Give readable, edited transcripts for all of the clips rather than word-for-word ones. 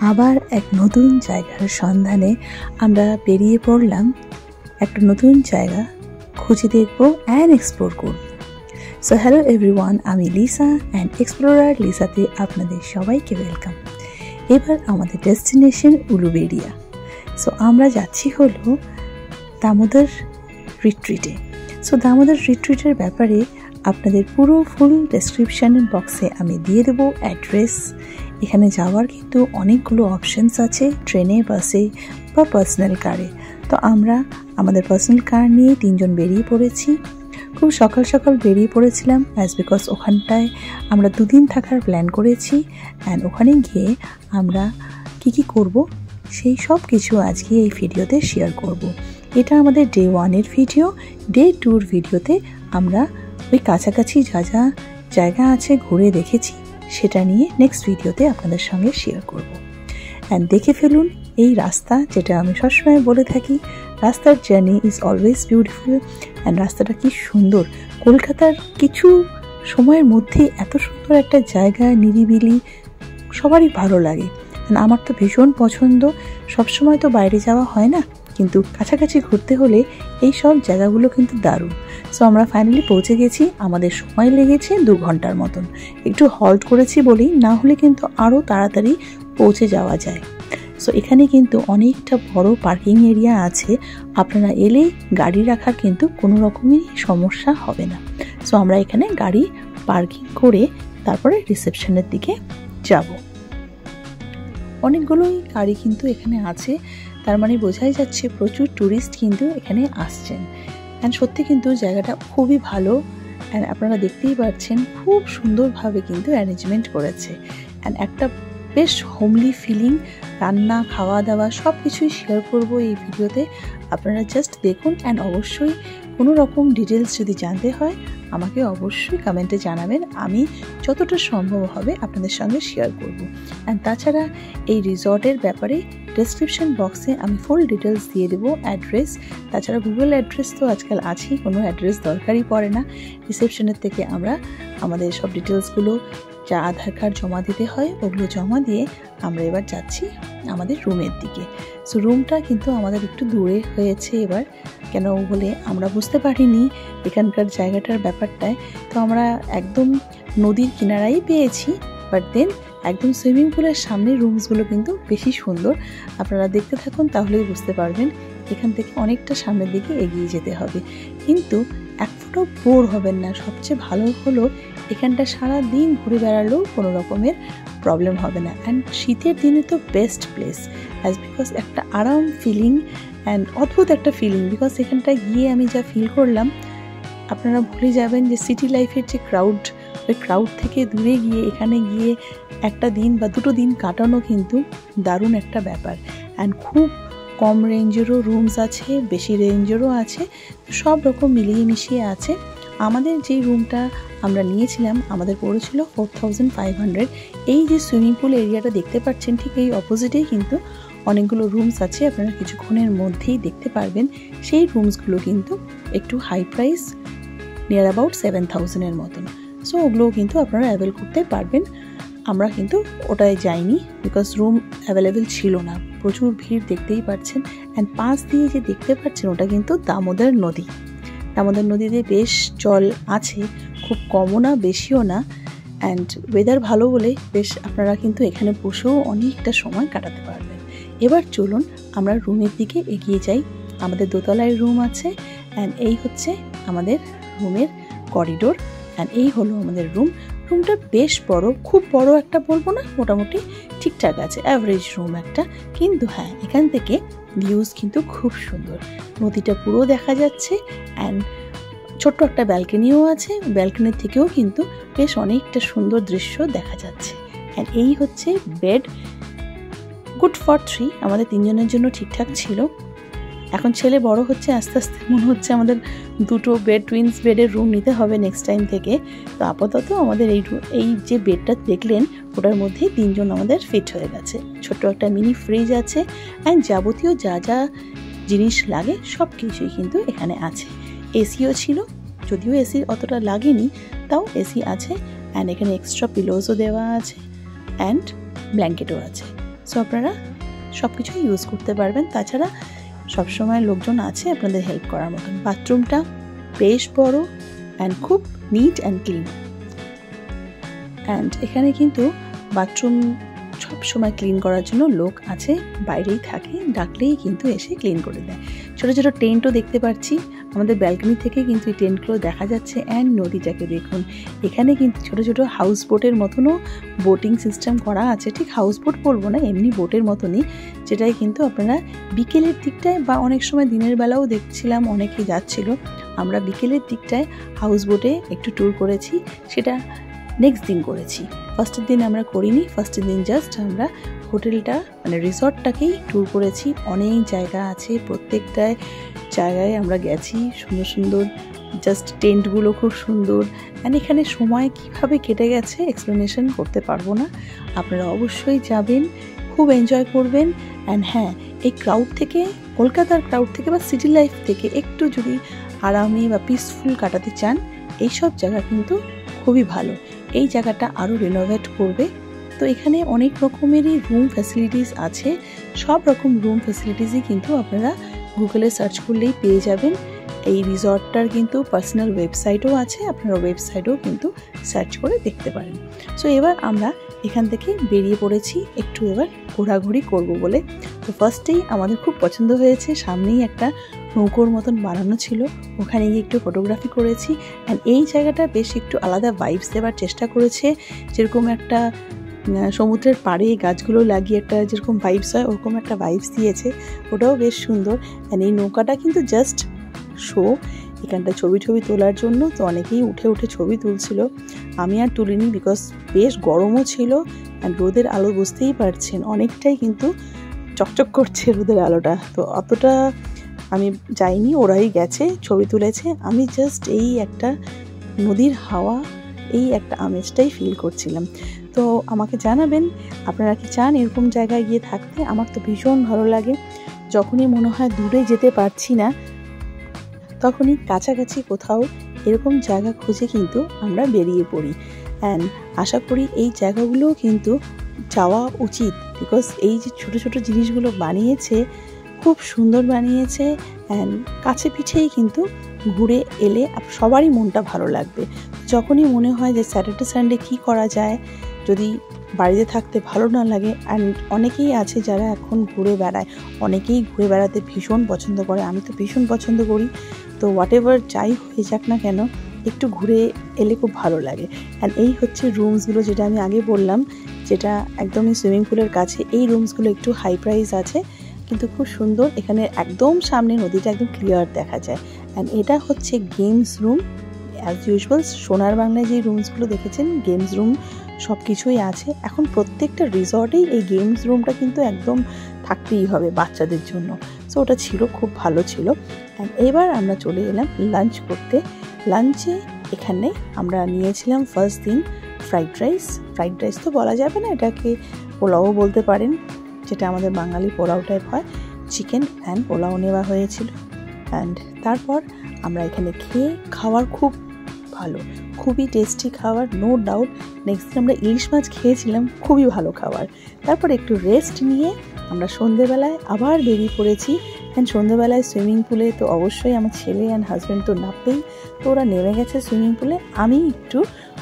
আবার এক নতুন জায়গার সন্ধানে আমরা বেরিয়ে পড়লাম। একটা নতুন জায়গা খুঁজে দেখব অ্যান্ড এক্সপ্লোর করব। সো হ্যালো এভরিওয়ান, আমি লিসা অ্যান্ড এক্সপ্লোরার লিসাতে আপনাদের সবাইকে ওয়েলকাম। এবার আমাদের ডেস্টিনেশন উলুবেড়িয়া। সো আমরা যাচ্ছি হলো দামোদর রিট্রিটে। সো দামোদর রিট্রিটের ব্যাপারে আপনাদের পুরো ফুল ডেসক্রিপশানের বক্সে আমি দিয়ে দেবো অ্যাড্রেস। এখানে যাওয়ার কিন্তু অনেকগুলো অপশানস আছে, ট্রেনে, বাসে বা পার্সোনাল কারে। তো আমরা আমাদের পার্সোনাল কার নিয়ে 3 জন বেরিয়ে পড়েছি। খুব সকাল সকাল বেরিয়ে পড়েছিলাম বিকজ ওখানটায় আমরা 2 দিন থাকার প্ল্যান করেছি। অ্যান্ড ওখানে গিয়ে আমরা কি করব সেই সব কিছু আজকে এই ভিডিওতে শেয়ার করব। এটা আমাদের ডে 1-এর ভিডিও। ডে 2-র ভিডিওতে আমরা ওই কাছাকাছি যা যা জায়গা আছে ঘুরে দেখেছি সেটা নিয়ে নেক্সট ভিডিওতে আপনাদের সঙ্গে শেয়ার করব। অ্যান্ড দেখে ফেলুন এই রাস্তা, যেটা আমি সবসময় বলে থাকি, রাস্তার journey is always beautiful. And রাস্তাটা কি সুন্দর, কলকাতার কিছু সময়ের মধ্যে এত সুন্দর একটা জায়গা, নিরিবিলি, সবারই ভালো লাগে। আমার তো ভীষণ পছন্দ। সবসময় তো বাইরে যাওয়া হয় না, কিন্তু কাছাকাছি ঘুরতে হলে এই সব জায়গাগুলো কিন্তু দারুণ। সো আমরা ফাইনালি পৌঁছে গেছি। আমাদের সময় লেগেছে 2 ঘন্টার মতন। একটু হল্ট করেছি বলেই, না হলে কিন্তু আরও তাড়াতাড়ি পৌঁছে যাওয়া যায়। সো এখানে কিন্তু অনেকটা বড় পার্কিং এরিয়া আছে। আপনারা এলে গাড়ি রাখার কিন্তু কোনো রকমই সমস্যা হবে না। সো আমরা এখানে গাড়ি পার্কিং করে তারপরে রিসেপশনের দিকে যাব। অনেকগুলোই গাড়ি কিন্তু এখানে আছে, তার মানে বোঝাই যাচ্ছে প্রচুর ট্যুরিস্ট কিন্তু এখানে আসছেন। অ্যান্ড সত্যি কিন্তু জায়গাটা খুবই ভালো। অ্যান্ড আপনারা দেখতেই পাচ্ছেন খুব সুন্দরভাবে কিন্তু অ্যারেঞ্জমেন্ট করেছে। অ্যান্ড একটা বেশ হোমলি ফিলিং, রান্না, খাওয়া দাওয়া সব কিছুই শেয়ার করব এই ভিডিওতে। আপনারা জাস্ট দেখুন। অ্যান্ড অবশ্যই কোনো রকম ডিটেলস যদি জানতে হয় আমাকে অবশ্যই কমেন্টে জানাবেন। আমি যতটা সম্ভব হবে আপনাদের সঙ্গে শেয়ার করব। অ্যান্ড তাছাড়া এই রিসর্টের ব্যাপারে ডেসক্রিপশন বক্সে আমি ফুল ডিটেলস দিয়ে দেবো, অ্যাড্রেস। তাছাড়া গুগল অ্যাড্রেস তো আজকাল আছেই, কোনো অ্যাড্রেস দরকারই পড়ে না। রিসেপশনের থেকে আমরা আমাদের সব ডিটেলসগুলো, যা আধার কার্ড জমা দিতে হয় ওগুলো জমা দিয়ে আমরা এবার যাচ্ছি আমাদের রুমের দিকে। সো রুমটা কিন্তু আমাদের একটু দূরে হয়েছে এবার, কেন বলে আমরা বুঝতে পারিনি এখানকার জায়গাটার ব্যাপারটায়। তো আমরা একদম নদীর কিনারাই পেয়েছি, বাট দেন একদম সুইমিং পুলের সামনে রুমসগুলো কিন্তু বেশি সুন্দর। আপনারা দেখতে থাকুন, তাহলেই বুঝতে পারবেন। এখান থেকে অনেকটা সামনের দিকে এগিয়ে যেতে হবে, কিন্তু এক ফুটও বোর হবেন না। সবচেয়ে ভালো হলো এখানটা সারা দিন ঘুরে বেড়ালেও কোনো রকমের প্রবলেম হবে না। অ্যান্ড শীতের দিনে তো বেস্ট প্লেস বিকজ একটা আরাম ফিলিং অ্যান্ড অদ্ভুত একটা ফিলিং। বিকজ এখানটা গিয়ে আমি যা ফিল করলাম, আপনারা ভুলে যাবেন যে সিটি লাইফের যে ক্রাউড, ওই ক্রাউড থেকে দূরে গিয়ে এখানে গিয়ে একটা দিন বা 2 দিন কাটানো কিন্তু দারুণ একটা ব্যাপার। অ্যান্ড খুব কম রেঞ্জেরও রুমস আছে, বেশি রেঞ্জেরও আছে, সব রকম মিলিয়ে মিশিয়ে আছে। আমাদের যেই রুমটা আমরা নিয়েছিলাম আমাদের পড়েছিল 4500। এই যে সুইমিং পুল এরিয়াটা দেখতে পাচ্ছেন, ঠিক এই অপোজিটেই কিন্তু অনেকগুলো রুমস আছে। আপনারা কিছুক্ষণের মধ্যেই দেখতে পারবেন সেই রুমসগুলো কিন্তু একটু হাই প্রাইস, নিয়ার অ্যাবাউট 7000-এর মতন। সো ওগুলোও কিন্তু আপনারা অ্যাভেল করতে পারবেন। আমরা কিন্তু ওটায় যাইনি বিকজ রুম অ্যাভেলেবেল ছিল না, প্রচুর ভিড় দেখতেই পাচ্ছেন। অ্যান্ড পাশ দিয়ে যে দেখতে পাচ্ছেন ওটা কিন্তু দামোদর নদী। দামোদর নদীতে বেশ জল আছে, খুব কমও না বেশিও না। অ্যান্ড ওয়েদার ভালো বলে বেশ আপনারা কিন্তু এখানে বসেও অনেকটা সময় কাটাতে পারবেন। এবার চলুন আমরা রুমের দিকে এগিয়ে যাই। আমাদের দোতলায় রুম আছে। অ্যান্ড এই হচ্ছে আমাদের রুমের করিডোর। অ্যান্ড এই হলো আমাদের রুম। রুমটা বেশ বড়, খুব বড় একটা বলবো না, মোটামুটি ঠিকঠাক আছে, অ্যাভারেজ রুম একটা। কিন্তু হ্যাঁ, এখান থেকে ভিউজ কিন্তু খুব সুন্দর, নদীটা পুরো দেখা যাচ্ছে। অ্যান্ড ছোট্ট একটা ব্যালকনিও আছে, ব্যালকনির থেকেও কিন্তু বেশ অনেকটা সুন্দর দৃশ্য দেখা যাচ্ছে। অ্যান্ড এই হচ্ছে বেড, গুড ফর 3, আমাদের 3 জনের জন্য ঠিকঠাক ছিল। এখন ছেলে বড় হচ্ছে আস্তে আস্তে, মনে হচ্ছে আমাদের 2 বেড, টুইন্স বেডের রুম নিতে হবে নেক্সট টাইম থেকে। তো আপাতত আমাদের এই যে বেডটা দেখলেন ওটার মধ্যেই 3 জন আমাদের ফিট হয়ে গেছে। ছোট্ট একটা মিনি ফ্রিজ আছে। অ্যান্ড যাবতীয় যা যা জিনিস লাগে সব কিছুই কিন্তু এখানে আছে। এসিও ছিল, যদিও এসি অতটা লাগেনি, তাও এসি আছে। অ্যান্ড এখানে এক্সট্রা পিলোসও দেওয়া আছে অ্যান্ড ব্ল্যাঙ্কেটও আছে। সো আপনারা সব কিছুই ইউজ করতে পারবেন। তাছাড়া সবসময় লোকজন আছে আপনাদের হেল্প করার মতন। বাথরুমটা বেশ বড় অ্যান্ড খুব নিট অ্যান্ড ক্লিন। অ্যান্ড এখানে কিন্তু বাথরুম সবসময় ক্লিন করার জন্য লোক আছে, বাইরেই থাকে, ডাকলেই কিন্তু এসে ক্লিন করে দেয়। ছোটো ছোটো টেন্টও দেখতে পাচ্ছি, আমাদের ব্যালকনি থেকে কিন্তু এই টেন্টগুলো দেখা যাচ্ছে। অ্যান্ড নদীটাকে দেখুন, এখানে কিন্তু ছোটো ছোটো হাউস বোটের মতনও বোটিং সিস্টেম করা আছে। ঠিক হাউস বোট বলবো না, এমনি বোটের মতনই, যেটাই কিন্তু আপনারা বিকেলের দিকটায় বা অনেক সময় দিনের বেলাও দেখছিলাম অনেকেই যাচ্ছিল। আমরা বিকেলের দিকটায় হাউস বোটে একটু ট্যুর করেছি, সেটা নেক্সট দিন করেছি। ফার্স্টের দিন আমরা করিনি, ফার্স্টের দিন জাস্ট আমরা হোটেলটা মানে রিসর্টটাকেই ট্যুর করেছি। অনেক জায়গা আছে, প্রত্যেকটায় জায়গায় আমরা গেছি, সুন্দর সুন্দর জাস্ট টেন্টগুলো খুব সুন্দর। অ্যান্ড এখানে সময় কিভাবে কেটে গেছে এক্সপ্লেনেশন করতে পারবো না, আপনারা অবশ্যই যাবেন, খুব এনজয় করবেন। অ্যান্ড হ্যাঁ, এই ক্রাউড থেকে, কলকাতার ক্রাউড থেকে বা সিটি লাইফ থেকে একটু যদি আরামে বা পিসফুল কাটাতে চান, এইসব জায়গা কিন্তু খুবই ভালো। এই জায়গাটা আরও রিনোভেট করবে। তো এখানে অনেক রকমেরই রুম ফ্যাসিলিটিস আছে, সব রকম রুম ফ্যাসিলিটিসই কিন্তু আপনারা গুগলে সার্চ করলেই পেয়ে যাবেন। এই রিসর্টটার কিন্তু পার্সোনাল ওয়েবসাইটও আছে, আপনারা ওয়েবসাইটেও কিন্তু সার্চ করে দেখতে পারেন। সো এবার আমরা এখান থেকে বেরিয়ে পড়েছি একটু এবার ঘোরাঘুরি করব বলে। তো ফার্স্টেই আমাদের খুব পছন্দ হয়েছে, সামনেই একটা নৌকোর মতন বানানো ছিল, ওখানে গিয়ে একটু ফটোগ্রাফি করেছি। অ্যান্ড এই জায়গাটা বেশ একটু আলাদা ভাইবস দেওয়ার চেষ্টা করেছে, যেরকম একটা সমুদ্রের পাড়ে গাছগুলো লাগিয়ে একটা যেরকম ভাইবস হয় ওরকম একটা ভাইবস দিয়েছে, ওটাও বেশ সুন্দর। অ্যান্ড এই নৌকাটা কিন্তু জাস্ট শো, এখানটা ছবি তোলার জন্য। তো অনেকেই উঠে উঠে ছবি তুলছিল, আমি আর তুলিনি বিকজ বেশ গরমও ছিল। অ্যান্ড রোদের আলো বুঝতেই পারছেন অনেকটাই কিন্তু চকচক করছে রোদের আলোটা, তো অতটা আমি যাইনি, ওরাই গেছে ছবি তুলেছে। আমি জাস্ট এই একটা নদীর হাওয়া, এই একটা আমেজটাই ফিল করছিলাম। তো আমাকে জানাবেন আপনারা কি চান এরকম জায়গায় গিয়ে থাকতে। আমার তো ভীষণ ভালো লাগে, যখনই মনে হয় দূরে যেতে পারছি না তখনই কাছাকাছি কোথাও এরকম জায়গা খুঁজে কিন্তু আমরা বেরিয়ে পড়ি। অ্যান্ড আশা করি এই জায়গাগুলোও কিন্তু যাওয়া উচিত, বিকজ এই যে ছোটো ছোটো জিনিসগুলো বানিয়েছে খুব সুন্দর বানিয়েছে। অ্যান্ড কাছে পিঠেই কিন্তু ঘুরে এলে সবারই মনটা ভালো লাগবে। যখনই মনে হয় যে স্যাটারডে সানডে কী করা যায়, যদি বাড়িতে থাকতে ভালো না লাগে। অ্যান্ড অনেকেই আছে যারা এখন ঘুরে বেড়ায়, অনেকেই ঘুরে বেড়াতে ভীষণ পছন্দ করে, আমি তো ভীষণ পছন্দ করি। তো হোয়াট এভার যাই হয়ে যাক না কেন, একটু ঘুরে এলে খুব ভালো লাগে। অ্যান্ড এই হচ্ছে রুমসগুলো, যেটা আমি আগে বললাম, যেটা একদমই সুইমিং পুলের কাছে। এই রুমসগুলো একটু হাই প্রাইস আছে কিন্তু খুব সুন্দর, এখানে একদম সামনে নদীটা একদম ক্লিয়ার দেখা যায়। অ্যান্ড এটা হচ্ছে গেমস রুম, অ্যাজ ইউজুয়াল সোনার বাংলায় যে রুমসগুলো দেখেছেন গেমস রুম সব কিছুই আছে। এখন প্রত্যেকটা রিসর্টেই এই গেমস রুমটা কিন্তু একদম থাকতেই হবে বাচ্চাদের জন্য। সো ওটা ছিল, খুব ভালো ছিল। অ্যান্ড এবার আমরা চলে এলাম লাঞ্চ করতে। লাঞ্চে এখানে আমরা নিয়েছিলাম ফার্স্ট দিন ফ্রাইড রাইস তো বলা যাবে না, এটাকে পোলাও বলতে পারেন, যেটা আমাদের বাঙালি পোলাও টাইপ হয়। চিকেন অ্যান্ড পোলাও নেওয়া হয়েছিল। অ্যান্ড তারপর আমরা এখানে খেয়ে, খাওয়ার খুব ভালো, খুবই টেস্টি খাবার, নো ডাউট। নেক্সট দিন আমরা ইলিশ মাছ খেয়েছিলাম, খুবই ভালো খাবার। তারপর একটু রেস্ট নিয়ে আমরা সন্ধ্যেবেলায় আবার বেরিয়ে পড়েছি। অ্যান্ড সন্ধ্যেবেলায় সুইমিং পুলে তো অবশ্যই আমার ছেলে অ্যান্ড হাজব্যান্ড তো নামবেই, তো ওরা নেমে গেছে সুইমিং পুলে, আমি একটু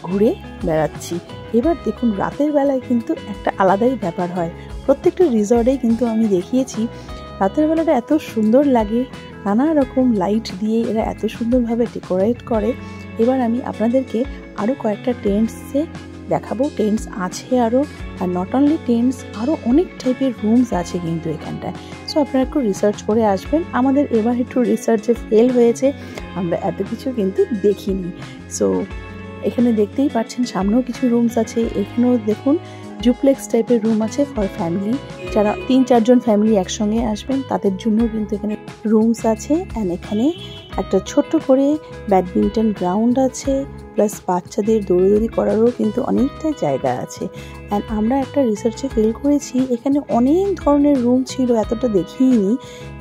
ঘুরে বেড়াচ্ছি। এবার দেখুন রাতের বেলায় কিন্তু একটা আলাদাই ব্যাপার হয়, প্রত্যেকটা রিসর্টেই কিন্তু আমি দেখিয়েছি রাতের বেলাটা এত সুন্দর লাগে, নানা রকম লাইট দিয়ে এরা এত সুন্দরভাবে ডেকোরেট করে। এবার আমি আপনাদেরকে আরও কয়েকটা টেন্টসে দেখাবো, টেন্টস আছে আরও। আর নট অনলি টেন্টস, আরও অনেক টাইপের রুমস আছে কিন্তু এখানটায়। সো আপনারা একটু রিসার্চ করে আসবেন। আমাদের এবার একটু রিসার্চে ফেল হয়েছে, আমরা এত কিছু কিন্তু দেখিনি। সো এখানে দেখতেই পাচ্ছেন সামনেও কিছু রুমস আছে, এখানেও দেখুন ডুপ্লেক্স টাইপের রুম আছে ফর ফ্যামিলি, যারা 3-4 জন ফ্যামিলি একসঙ্গে আসবেন তাদের জন্য কিন্তু এখানে রুমস আছে। অ্যান্ড এখানে একটা ছোট্ট করে ব্যাডমিন্টন গ্রাউন্ড আছে, প্লাস বাচ্চাদের দৌড়দৌড়ি করারও কিন্তু অনেকটা জায়গা আছে। অ্যান্ড আমরা একটা রিসার্চে ফেল করেছি, এখানে অনেক ধরনের রুম ছিল, এতটা দেখিইনি।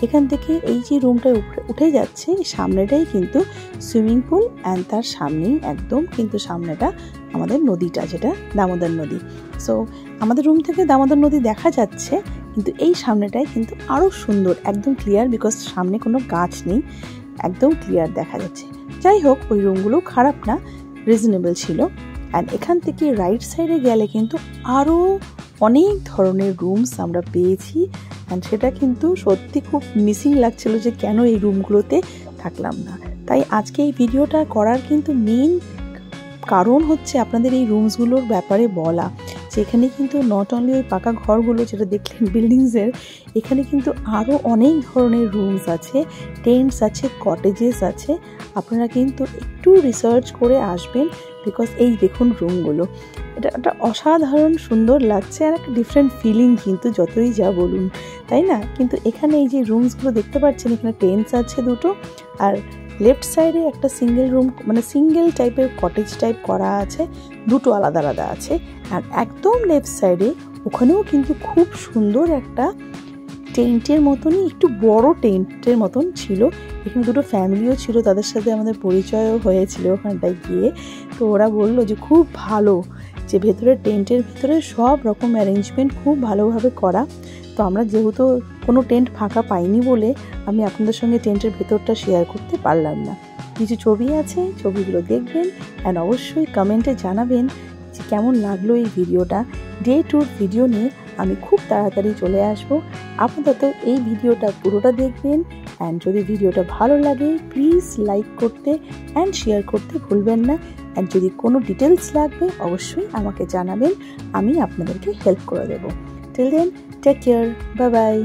এখান থেকে এই যে রুমটা উঠে যাচ্ছে, সামনেটাই কিন্তু সুইমিং পুল, অ্যান্ড তার সামনেই একদম কিন্তু সামনেটা আমাদের নদীটা, যেটা দামোদর নদী। সো আমাদের রুম থেকে দামোদর নদী দেখা যাচ্ছে, কিন্তু এই সামনেটায় কিন্তু আরও সুন্দর, একদম ক্লিয়ার, বিকজ সামনে কোনো গাছ নেই, একদম ক্লিয়ার দেখা যাচ্ছে। যাই হোক, ওই রুমগুলো খারাপ না, রিজনেবল ছিল। অ্যান্ড এখান থেকে রাইট সাইডে গেলে কিন্তু আরও অনেক ধরনের রুমস আমরা পেয়েছি। অ্যান্ড সেটা কিন্তু সত্যি খুব মিসিং লাগছিল যে কেন এই রুমগুলোতে থাকলাম না। তাই আজকে এই ভিডিওটা করার কিন্তু মেইন কারণ হচ্ছে আপনাদের এই রুমসগুলোর ব্যাপারে বলা, যে এখানে কিন্তু নট অনলি ওই পাকা ঘরগুলো যেটা দেখলেন বিল্ডিংসের, এখানে কিন্তু আরও অনেক ধরনের রুমস আছে, টেন্টস আছে, কটেজেস আছে। আপনারা কিন্তু একটু রিসার্চ করে আসবেন, বিকজ এই দেখুন রুমগুলো, এটা একটা অসাধারণ সুন্দর লাগছে আর একটা ডিফারেন্ট ফিলিং কিন্তু যতই যা বলুন, তাই না? কিন্তু এখানে এই যে রুমসগুলো দেখতে পাচ্ছেন, এখানে টেন্টস আছে দুটো, আর লেফট সাইডে একটা সিঙ্গেল রুম, মানে সিঙ্গেল টাইপের কটেজ টাইপ করা আছে, দুটো আলাদা আলাদা আছে। আর একদম লেফট সাইডে ওখানেও কিন্তু খুব সুন্দর একটা টেন্টের মতনই, একটু বড় টেন্টের মতন ছিল। এখানে দুটো ফ্যামিলিও ছিল, তাদের সাথে আমাদের পরিচয়ও হয়েছিল ওখানটায় গিয়ে। তো ওরা বললো যে খুব ভালো, যে ভেতরে টেন্টের ভিতরে সব রকম অ্যারেঞ্জমেন্ট খুব ভালোভাবে করা। তো আমরা যেহেতু কোনো টেন্ট ফাঁকা পাইনি বলে আমি আপনাদের সঙ্গে টেন্টের ভেতরটা শেয়ার করতে পারলাম না। কিছু ছবি আছে, ছবিগুলো দেখবেন অ্যান্ড অবশ্যই কমেন্টে জানাবেন যে কেমন লাগলো এই ভিডিওটা। ডে ট্যুর ভিডিও নিয়ে আমি খুব তাড়াতাড়ি চলে আসবো। আপাতত এই ভিডিওটা পুরোটা দেখবেন, অ্যান্ড যদি ভিডিওটা ভালো লাগে প্লিজ লাইক করতে অ্যান্ড শেয়ার করতে ভুলবেন না। অ্যান্ড যদি কোনো ডিটেলস লাগবে অবশ্যই আমাকে জানাবেন, আমি আপনাদেরকে হেল্প করে দেবো। Till then, take care, bye by.